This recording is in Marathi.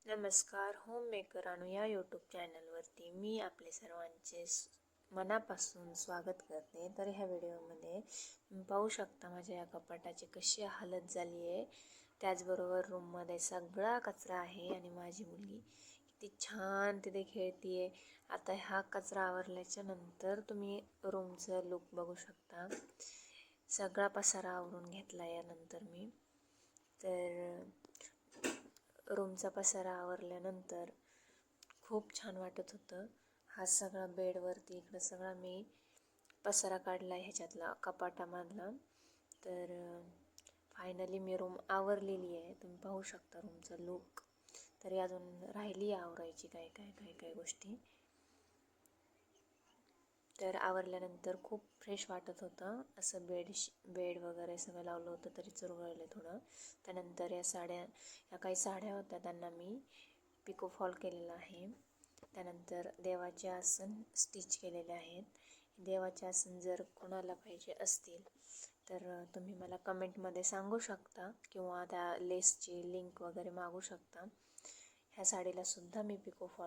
नमस्कार, होम मेकर अनु या यूट्यूब चॅनलवरती मी आपले सर्वांचे मनापासून स्वागत करते. तर ह्या व्हिडिओमध्ये पाहू शकता माझ्या या कपाटाची कशी हालत झाली आहे. त्याचबरोबर रूममध्ये सगळा कचरा आहे आणि माझी मुलगी किती छान तिथे खेळती आहे. आता हा कचरा आवरल्याच्या नंतर तुम्ही रूमचं लुक बघू शकता. सगळा पसारा आवरून घेतला यानंतर मी. तर रूमचा पसारा आवरल्यानंतर खूप छान वाटत होतं. हा सगळा बेडवरती इकडं सगळा मी पसारा काढला ह्याच्यातला कपाटामधला. तर फायनली मी रूम आवरलेली आहे. तुम्ही पाहू शकता रूमचा लुक. तरी अजून राहिली आवरायची काय काय काय काय गोष्टी. तर आवरल्यानंतर खूप फ्रेश वाटत होतं. असं बेड वगैरे सगळं लावलं होतं तरी चुरगळलं थोडं. त्यानंतर या काही साड्या होत्या त्यांना मी पिको फॉल केलेला आहे. त्यानंतर देवाचे आसन स्टिच केलेले आहेत. देवाचे आसन जर कोणाला पाहिजे असतील तर तुम्ही मला कमेंटमध्ये सांगू शकता किंवा त्या लेसची लिंक वगैरे मागू शकता. ह्या साडीला सुद्धा मी पिको फॉल